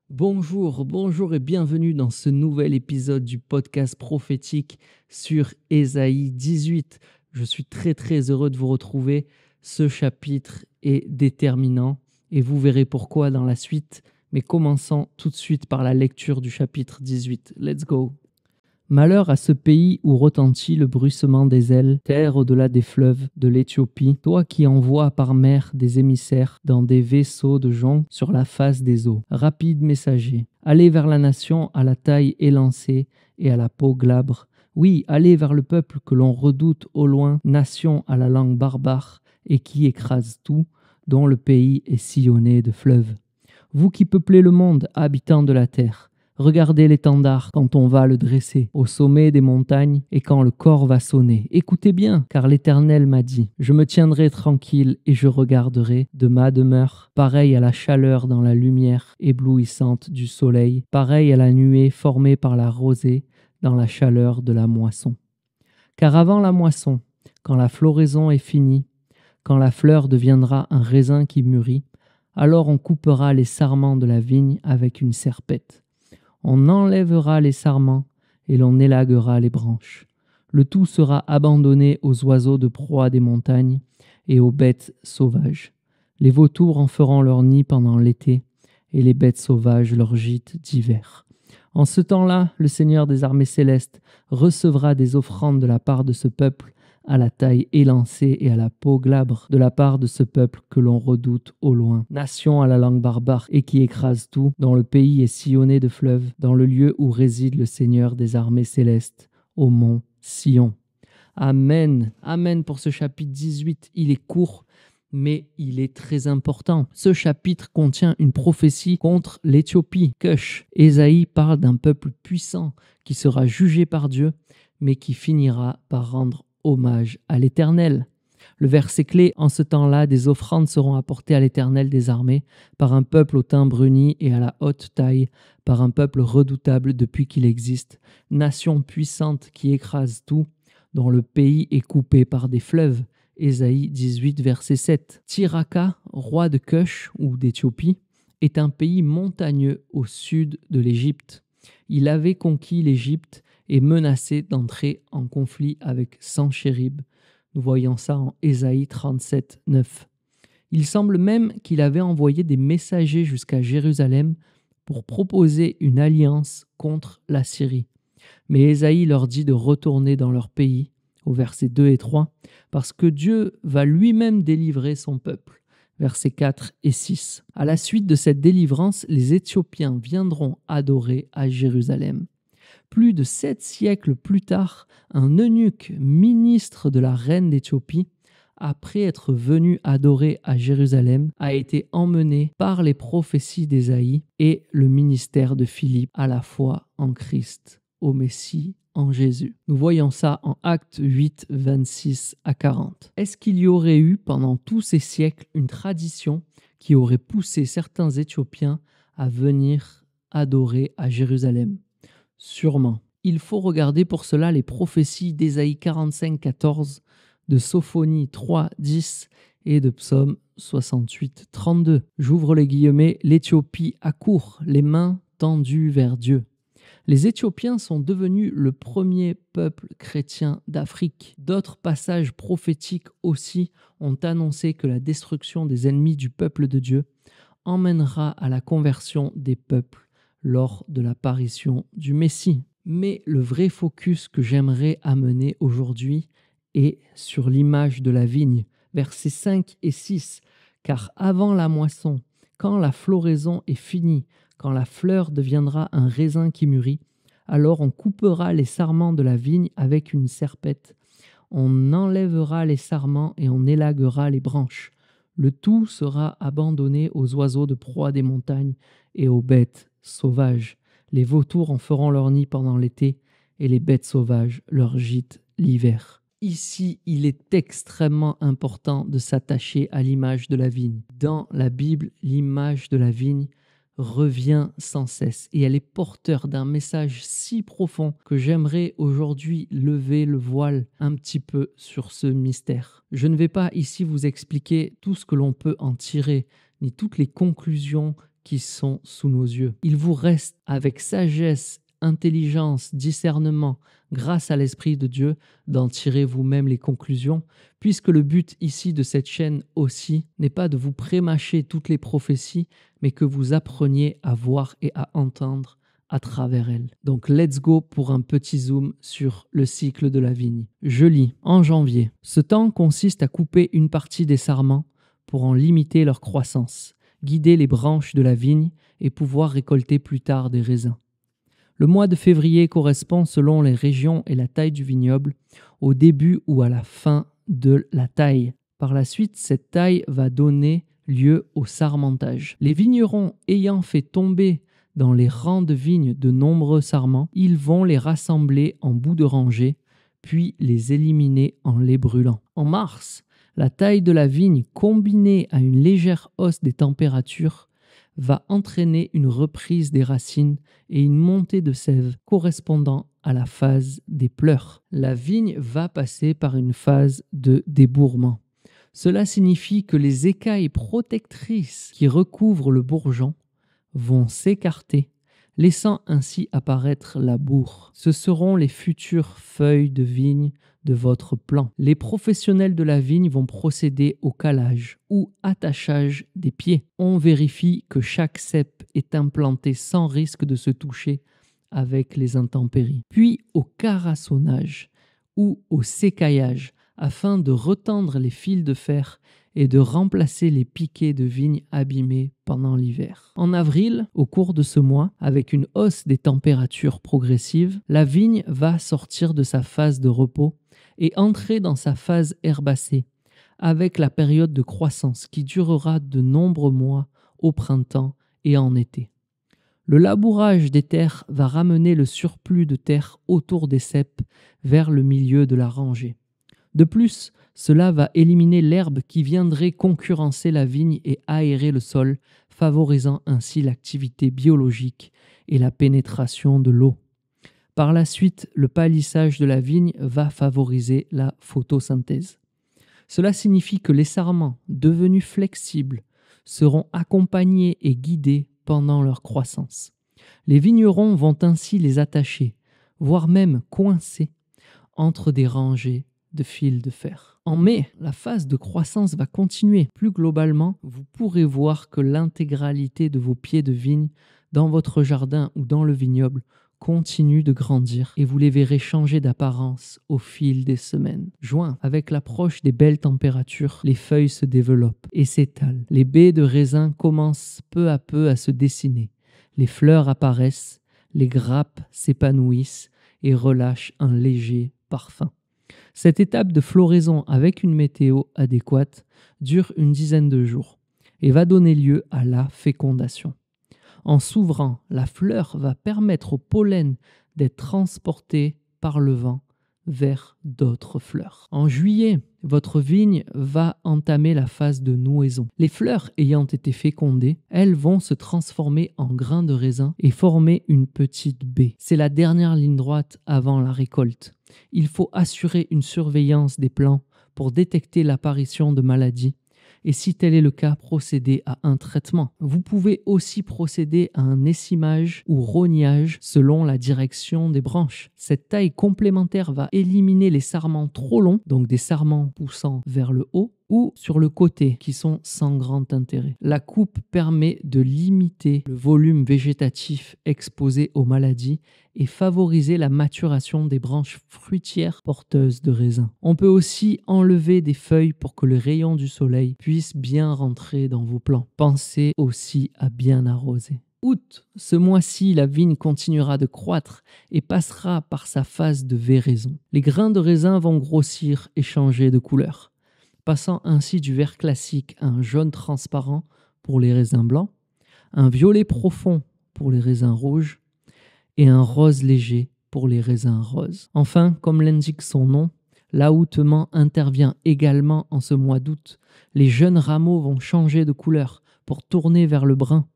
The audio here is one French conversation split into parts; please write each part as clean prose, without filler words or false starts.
Bonjour et bienvenue dans ce nouvel épisode du podcast prophétique sur Ésaïe 18. Je suis très heureux de vous retrouver. Ce chapitre est déterminant et vous verrez pourquoi dans la suite. Mais commençons tout de suite par la lecture du chapitre 18. Let's go! Malheur à ce pays où retentit le bruissement des ailes, terre au-delà des fleuves de l'Éthiopie, toi qui envoies par mer des émissaires dans des vaisseaux de joncs sur la face des eaux. Rapide messager, allez vers la nation à la taille élancée et à la peau glabre. Oui, allez vers le peuple que l'on redoute au loin, nation à la langue barbare et qui écrase tout, dont le pays est sillonné de fleuves. Vous qui peuplez le monde, habitants de la terre, regardez l'étendard quand on va le dresser au sommet des montagnes et quand le corps va sonner. Écoutez bien, car l'Éternel m'a dit, je me tiendrai tranquille et je regarderai de ma demeure, pareil à la chaleur dans la lumière éblouissante du soleil, pareil à la nuée formée par la rosée dans la chaleur de la moisson. Car avant la moisson, quand la floraison est finie, quand la fleur deviendra un raisin qui mûrit, alors on coupera les sarments de la vigne avec une serpette. On enlèvera les sarments et l'on élaguera les branches. Le tout sera abandonné aux oiseaux de proie des montagnes et aux bêtes sauvages. Les vautours en feront leur nid pendant l'été et les bêtes sauvages leur gîte d'hiver. En ce temps-là, le Seigneur des armées célestes recevra des offrandes de la part de ce peuple à la taille élancée et à la peau glabre de la part de ce peuple que l'on redoute au loin. Nation à la langue barbare et qui écrase tout, dont le pays est sillonné de fleuves, dans le lieu où réside le Seigneur des armées célestes, au mont Sion. Amen. Amen pour ce chapitre 18. Il est court, mais il est très important. Ce chapitre contient une prophétie contre l'Éthiopie, Cush. Ésaïe parle d'un peuple puissant qui sera jugé par Dieu, mais qui finira par rendre hommage à l'Éternel. Le verset clé, en ce temps-là, des offrandes seront apportées à l'Éternel des armées par un peuple au teint bruni et à la haute taille, par un peuple redoutable depuis qu'il existe, nation puissante qui écrase tout, dont le pays est coupé par des fleuves. Ésaïe 18, verset 7. Tiraka, roi de Cush ou d'Éthiopie, est un pays montagneux au sud de l'Égypte. Il avait conquis l'Égypte et menacé d'entrer en conflit avec Sanchérib. Nous voyons ça en Ésaïe 37, 9. Il semble même qu'il avait envoyé des messagers jusqu'à Jérusalem pour proposer une alliance contre la Syrie. Mais Ésaïe leur dit de retourner dans leur pays, au verset 2 et 3, parce que Dieu va lui-même délivrer son peuple. Versets 4 et 6. À la suite de cette délivrance, les Éthiopiens viendront adorer à Jérusalem. Plus de 7 siècles plus tard, un eunuque, ministre de la reine d'Éthiopie, après être venu adorer à Jérusalem, a été emmené par les prophéties d'Ésaïe et le ministère de Philippe à la foi en Christ, au Messie, en Jésus. Nous voyons ça en Actes 8, 26 à 40. Est-ce qu'il y aurait eu pendant tous ces siècles une tradition qui aurait poussé certains Éthiopiens à venir adorer à Jérusalem ? Sûrement. Il faut regarder pour cela les prophéties d'Ésaïe 45, 14, de Sophonie 3, 10 et de Psaume 68, 32. J'ouvre les guillemets, l'Éthiopie accourt, les mains tendues vers Dieu. Les Éthiopiens sont devenus le premier peuple chrétien d'Afrique. D'autres passages prophétiques aussi ont annoncé que la destruction des ennemis du peuple de Dieu emmènera à la conversion des peuples lors de l'apparition du Messie. Mais le vrai focus que j'aimerais amener aujourd'hui est sur l'image de la vigne, versets 5 et 6. Car avant la moisson, quand la floraison est finie, quand la fleur deviendra un raisin qui mûrit, alors on coupera les sarments de la vigne avec une serpette. On enlèvera les sarments et on élaguera les branches. Le tout sera abandonné aux oiseaux de proie des montagnes et aux bêtes sauvages. Les vautours en feront leur nid pendant l'été et les bêtes sauvages leur gîte l'hiver. Ici, il est extrêmement important de s'attacher à l'image de la vigne. Dans la Bible, l'image de la vigne revient sans cesse et elle est porteur d'un message si profond que j'aimerais aujourd'hui lever le voile un petit peu sur ce mystère. Je ne vais pas ici vous expliquer tout ce que l'on peut en tirer, ni toutes les conclusions qui sont sous nos yeux. Il vous reste, avec sagesse, intelligence, discernement, grâce à l'Esprit de Dieu, d'en tirer vous-même les conclusions, puisque le but ici de cette chaîne aussi n'est pas de vous prémâcher toutes les prophéties, mais que vous appreniez à voir et à entendre à travers elles. Donc let's go pour un petit zoom sur le cycle de la vigne. Je lis en janvier. Ce temps consiste à couper une partie des sarments pour en limiter leur croissance, guider les branches de la vigne et pouvoir récolter plus tard des raisins. Le mois de février correspond, selon les régions et la taille du vignoble, au début ou à la fin de la taille. Par la suite, cette taille va donner lieu au sarmentage. Les vignerons ayant fait tomber dans les rangs de vignes de nombreux sarments, ils vont les rassembler en bout de rangée, puis les éliminer en les brûlant. En mars, la taille de la vigne combinée à une légère hausse des températures va entraîner une reprise des racines et une montée de sève correspondant à la phase des pleurs. La vigne va passer par une phase de débourrement. Cela signifie que les écailles protectrices qui recouvrent le bourgeon vont s'écarter, laissant ainsi apparaître la bourre. Ce seront les futures feuilles de vigne de votre plant. Les professionnels de la vigne vont procéder au calage ou attachage des pieds. On vérifie que chaque cep est implanté sans risque de se toucher avec les intempéries. Puis au carassonnage ou au sécaillage afin de retendre les fils de fer et de remplacer les piquets de vigne abîmés pendant l'hiver. En avril, au cours de ce mois, avec une hausse des températures progressives, la vigne va sortir de sa phase de repos et entrer dans sa phase herbacée, avec la période de croissance qui durera de nombreux mois au printemps et en été. Le labourage des terres va ramener le surplus de terre autour des ceps vers le milieu de la rangée. De plus, cela va éliminer l'herbe qui viendrait concurrencer la vigne et aérer le sol, favorisant ainsi l'activité biologique et la pénétration de l'eau. Par la suite, le palissage de la vigne va favoriser la photosynthèse. Cela signifie que les sarments, devenus flexibles, seront accompagnés et guidés pendant leur croissance. Les vignerons vont ainsi les attacher, voire même coincer, entre des rangées de fils de fer. En mai, la phase de croissance va continuer. Plus globalement, vous pourrez voir que l'intégralité de vos pieds de vigne dans votre jardin ou dans le vignoble continue de grandir et vous les verrez changer d'apparence au fil des semaines. Juin, avec l'approche des belles températures, les feuilles se développent et s'étalent. Les baies de raisin commencent peu à peu à se dessiner. Les fleurs apparaissent, les grappes s'épanouissent et relâchent un léger parfum. Cette étape de floraison avec une météo adéquate dure une dizaine de jours et va donner lieu à la fécondation. En s'ouvrant, la fleur va permettre au pollen d'être transporté par le vent vers d'autres fleurs. En juillet, votre vigne va entamer la phase de nouaison. Les fleurs ayant été fécondées, elles vont se transformer en grains de raisin et former une petite baie. C'est la dernière ligne droite avant la récolte. Il faut assurer une surveillance des plants pour détecter l'apparition de maladies et si tel est le cas, procéder à un traitement. Vous pouvez aussi procéder à un essimage ou rognage selon la direction des branches. Cette taille complémentaire va éliminer les sarments trop longs, donc des sarments poussant vers le haut, ou sur le côté, qui sont sans grand intérêt. La coupe permet de limiter le volume végétatif exposé aux maladies et favoriser la maturation des branches fruitières porteuses de raisins. On peut aussi enlever des feuilles pour que le rayon du soleil puisse bien rentrer dans vos plants. Pensez aussi à bien arroser. Août, ce mois-ci, la vigne continuera de croître et passera par sa phase de véraison. Les grains de raisin vont grossir et changer de couleur, passant ainsi du vert classique à un jaune transparent pour les raisins blancs, un violet profond pour les raisins rouges et un rose léger pour les raisins roses. Enfin, comme l'indique son nom, l'ahoutement intervient également en ce mois d'août. Les jeunes rameaux vont changer de couleur pour tourner vers le brun.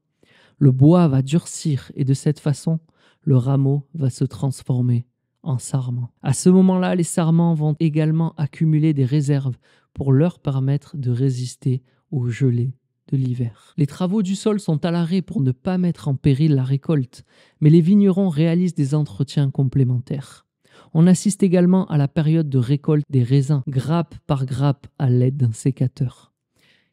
Le bois va durcir et de cette façon, le rameau va se transformer en sarment. À ce moment-là, les sarments vont également accumuler des réserves pour leur permettre de résister aux gelées de l'hiver. Les travaux du sol sont à l'arrêt pour ne pas mettre en péril la récolte, mais les vignerons réalisent des entretiens complémentaires. On assiste également à la période de récolte des raisins, grappe par grappe à l'aide d'un sécateur.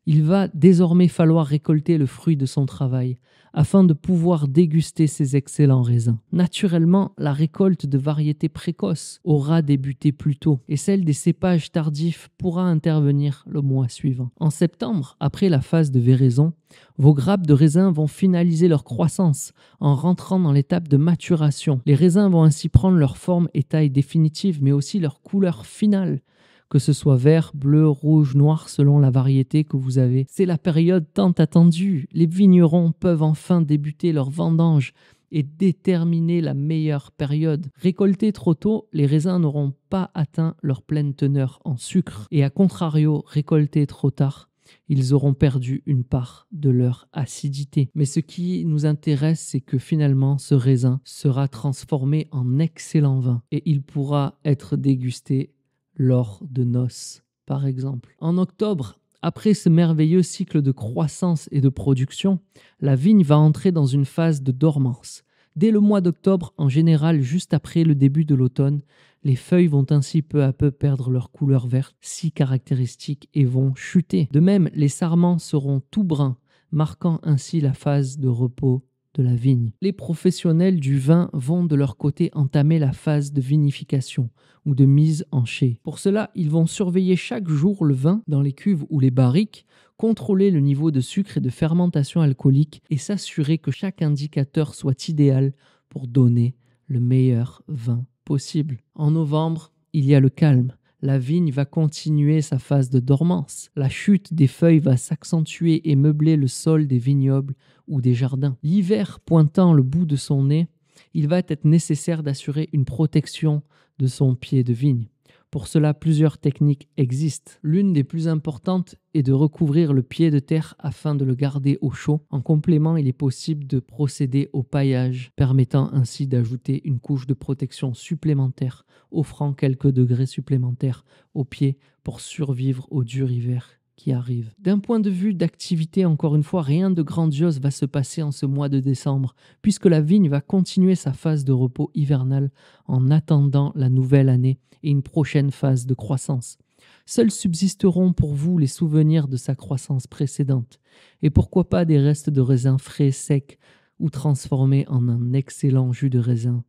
Il va désormais falloir récolter le fruit de son travail afin de pouvoir déguster ces excellents raisins. Naturellement, la récolte de variétés précoces aura débuté plus tôt et celle des cépages tardifs pourra intervenir le mois suivant. En septembre, après la phase de véraison, vos grappes de raisins vont finaliser leur croissance en rentrant dans l'étape de maturation. Les raisins vont ainsi prendre leur forme et taille définitive, mais aussi leur couleur finale, que ce soit vert, bleu, rouge, noir, selon la variété que vous avez. C'est la période tant attendue. Les vignerons peuvent enfin débuter leur vendange et déterminer la meilleure période. Récoltés trop tôt, les raisins n'auront pas atteint leur pleine teneur en sucre. Et à contrario, récoltés trop tard, ils auront perdu une part de leur acidité. Mais ce qui nous intéresse, c'est que finalement, ce raisin sera transformé en excellent vin et il pourra être dégusté lors de noces, par exemple. En octobre, après ce merveilleux cycle de croissance et de production, la vigne va entrer dans une phase de dormance. Dès le mois d'octobre, en général juste après le début de l'automne, les feuilles vont ainsi peu à peu perdre leur couleur verte, si caractéristique, et vont chuter. De même, les sarments seront tout bruns, marquant ainsi la phase de repos de la vigne. Les professionnels du vin vont de leur côté entamer la phase de vinification ou de mise en chai. Pour cela, ils vont surveiller chaque jour le vin dans les cuves ou les barriques, contrôler le niveau de sucre et de fermentation alcoolique et s'assurer que chaque indicateur soit idéal pour donner le meilleur vin possible. En novembre, il y a le calme. La vigne va continuer sa phase de dormance. La chute des feuilles va s'accentuer et meubler le sol des vignobles ou des jardins. L'hiver pointant le bout de son nez, il va être nécessaire d'assurer une protection de son pied de vigne. Pour cela, plusieurs techniques existent. L'une des plus importantes est de recouvrir le pied de terre afin de le garder au chaud. En complément, il est possible de procéder au paillage, permettant ainsi d'ajouter une couche de protection supplémentaire, offrant quelques degrés supplémentaires au pied pour survivre au dur hiver qui arrive. D'un point de vue d'activité, encore une fois, rien de grandiose va se passer en ce mois de décembre, puisque la vigne va continuer sa phase de repos hivernal en attendant la nouvelle année et une prochaine phase de croissance. Seuls subsisteront pour vous les souvenirs de sa croissance précédente, et pourquoi pas des restes de raisins frais, secs ou transformés en un excellent jus de raisin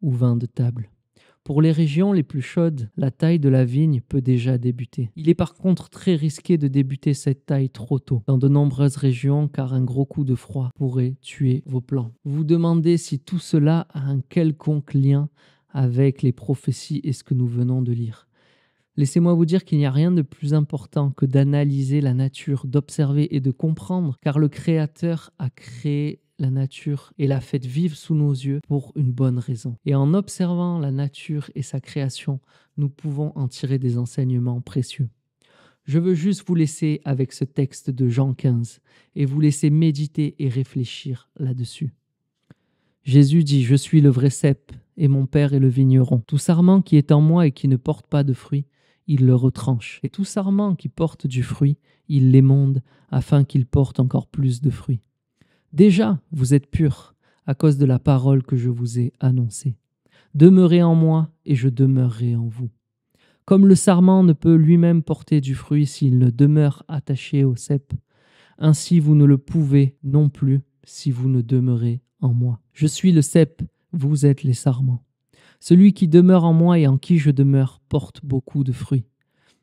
ou vin de table. Pour les régions les plus chaudes, la taille de la vigne peut déjà débuter. Il est par contre très risqué de débuter cette taille trop tôt dans de nombreuses régions car un gros coup de froid pourrait tuer vos plants. Vous vous demandez si tout cela a un quelconque lien avec les prophéties et ce que nous venons de lire. Laissez-moi vous dire qu'il n'y a rien de plus important que d'analyser la nature, d'observer et de comprendre, car le Créateur a créé la nature et l'a faite vivre sous nos yeux pour une bonne raison. Et en observant la nature et sa création, nous pouvons en tirer des enseignements précieux. Je veux juste vous laisser avec ce texte de Jean 15 et vous laisser méditer et réfléchir là-dessus. Jésus dit « Je suis le vrai cep et mon Père est le vigneron. Tout sarment qui est en moi et qui ne porte pas de fruit, il le retranche. Et tout sarment qui porte du fruit, il l'émonde afin qu'il porte encore plus de fruits. Déjà, vous êtes purs à cause de la parole que je vous ai annoncée. Demeurez en moi et je demeurerai en vous. Comme le sarment ne peut lui-même porter du fruit s'il ne demeure attaché au cep, ainsi vous ne le pouvez non plus si vous ne demeurez en moi. Je suis le cep, vous êtes les sarments. Celui qui demeure en moi et en qui je demeure porte beaucoup de fruits.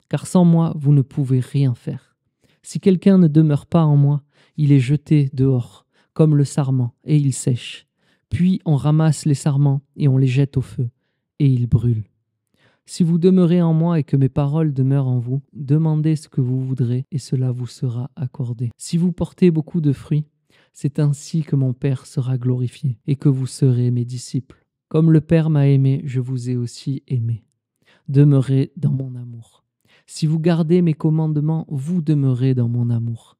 Car sans moi, vous ne pouvez rien faire. Si quelqu'un ne demeure pas en moi, il est jeté dehors, comme le sarment, et il sèche. Puis on ramasse les sarments et on les jette au feu, et ils brûlent. Si vous demeurez en moi et que mes paroles demeurent en vous, demandez ce que vous voudrez et cela vous sera accordé. Si vous portez beaucoup de fruits, c'est ainsi que mon Père sera glorifié et que vous serez mes disciples. Comme le Père m'a aimé, je vous ai aussi aimé. Demeurez dans mon amour. Si vous gardez mes commandements, vous demeurez dans mon amour.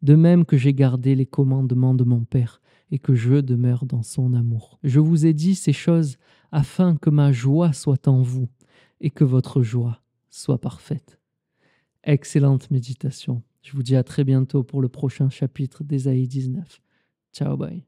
De même que j'ai gardé les commandements de mon Père et que je demeure dans son amour. Je vous ai dit ces choses afin que ma joie soit en vous et que votre joie soit parfaite. Excellente méditation. Je vous dis à très bientôt pour le prochain chapitre d'Ésaïe 19. Ciao, bye.